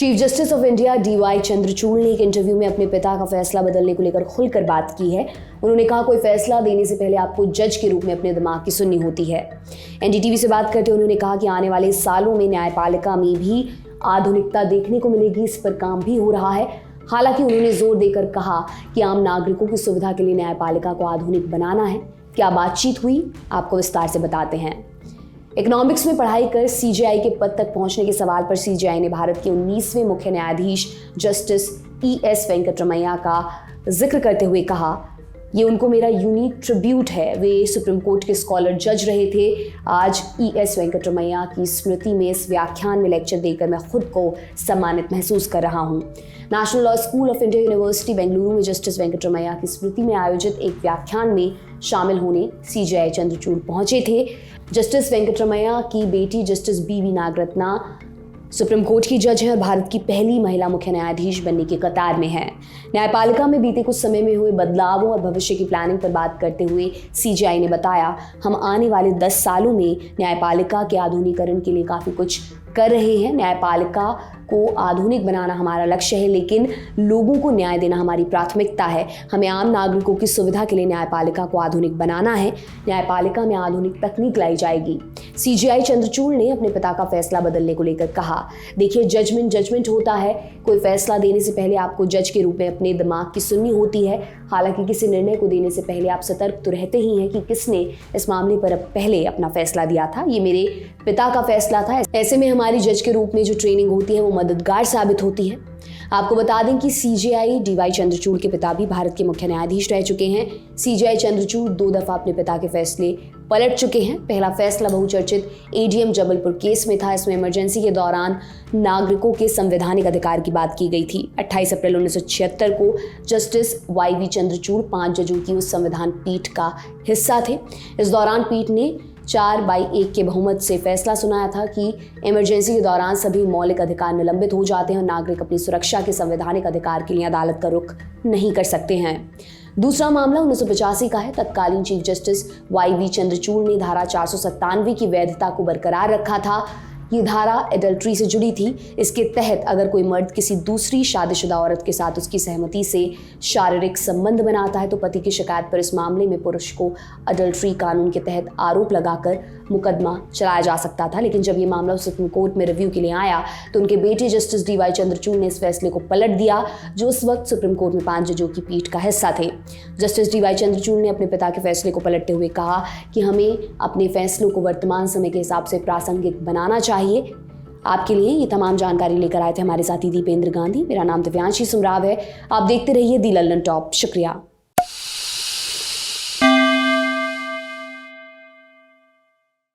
Chief justice of India DY Chandrachud ने एक interview में अपने पिता का फैसला बदलने को लेकर खुलकर बात की है। उन्होंने कहा, कोई फैसला देने से पहले आपको जज के रूप में अपने दिमाग की सुननी होती है। NDTV से बात करते हुए उन्होंने कहा कि आने वाले सालों में न्यायपालिका में भी आधुनिकता देखने को मिलेगी, इस पर काम भी हो रहा है। हालांकि उन्होंने जोर देकर कहा कि आम नागरिकों की सुविधा के लिए न्यायपालिका को आधुनिक बनाना है। क्या बातचीत हुई, आपको विस्तार से बताते हैं। इकोनॉमिक्स में पढ़ाई कर CJI के पद तक पहुंचने के सवाल पर CJI ने भारत के 19वें मुख्य न्यायाधीश जस्टिस ES वेंकटरमैया का जिक्र करते हुए कहा, ये उनको मेरा यूनिक ट्रिब्यूट है। वे सुप्रीम कोर्ट के स्कॉलर जज रहे थे। आज ES वेंकटरमैया की स्मृति में इस व्याख्यान में लेक्चर देकर मैं खुद को सम्मानित महसूस कर रहा हूँ। National law school of India university Bengaluru में जस्टिस वेंकटरमैया की स्मृति में आयोजित एक व्याख्यान में शामिल होने CJI चंद्रचूड़ पहुंचे थे। जस्टिस वेंकटरमैया की बेटी justice BV Nagarathna supreme court की जज हैं और भारत की पहली महिला मुख्य न्यायाधीश बनने की कतार में हैं। न्यायपालिका में बीते कुछ समय में हुए बदलावों और भविष्य की प्लानिंग पर बात करते हुए CJI ने बताया, हम आने वाले 10 सालों में न्यायपालिका के आधुनिकीकरण के लिए काफ़ी कुछ कर रहे हैं। न्यायपालिका को आधुनिक बनाना हमारा लक्ष्य है, लेकिन लोगों को न्याय देना हमारी प्राथमिकता है। हमें आम नागरिकों की सुविधा के लिए न्यायपालिका को आधुनिक बनाना है। न्यायपालिका में आधुनिक तकनीक लाई जाएगी। CJI चंद्रचूड़ ने अपने पिता का फैसला बदलने को लेकर कहा, देखिए, जजमेंट होता है। कोई फैसला देने से पहले आपको जज के रूप में अपने दिमाग की सुननी होती है। हालांकि किसी निर्णय को देने से पहले आप सतर्क तो रहते ही हैं कि किसने इस मामले पर पहले अपना फैसला दिया था। ये मेरे पिता का फैसला था। ऐसे में हमारी जज के रूप में जो ट्रेनिंग होती है वो मददगार साबित होती है। आपको बता दें कि CJI DY चंद्रचूड़ के पिता भी भारत के मुख्य न्यायाधीश रह चुके हैं। CJI चंद्रचूड़ 2 दफा अपने पिता के फैसले पलट चुके हैं। पहला फैसला बहुचर्चित ADM जबलपुर केस में था। इसमें इमरजेंसी के दौरान नागरिकों के संवैधानिक अधिकार की बात की गई थी। 28 अप्रैल 1976 को जस्टिस YV चंद्रचूड़ 5 जजों की उस संविधान पीठ का हिस्सा थे। इस दौरान पीठ ने 4/1 के बहुमत से फैसला सुनाया था कि इमरजेंसी के दौरान सभी मौलिक अधिकार निलंबित हो जाते हैं और नागरिक अपनी सुरक्षा के संवैधानिक अधिकार के लिए अदालत का रुख नहीं कर सकते हैं। दूसरा मामला 1985 का है। तत्कालीन चीफ जस्टिस YV चंद्रचूड़ ने धारा 497 की वैधता को बरकरार रखा था। ये धारा एडल्ट्री से जुड़ी थी। इसके तहत अगर कोई मर्द किसी दूसरी शादीशुदा औरत के साथ उसकी सहमति से शारीरिक संबंध बनाता है तो पति की शिकायत पर इस मामले में पुरुष को अडल्ट्री कानून के तहत आरोप लगाकर मुकदमा चलाया जा सकता था। लेकिन जब ये मामला सुप्रीम कोर्ट में रिव्यू के लिए आया तो उनके बेटे जस्टिस DY चंद्रचूड़ ने इस फैसले को पलट दिया, जो उस वक्त सुप्रीम कोर्ट में 5 जजों की पीठ का हिस्सा थे। जस्टिस DY चंद्रचूड़ ने अपने पिता के फैसले को पलटते हुए कहा कि हमें अपने फैसलों को वर्तमान समय के हिसाब से प्रासंगिक बनाना चाहिए। आपके लिए ये तमाम जानकारी लेकर आए थे हमारे साथी दीपेंद्र गांधी। मेरा नाम दिव्यांशी सुमराव है। आप देखते रहिए दी लल्लन टॉप। शुक्रिया।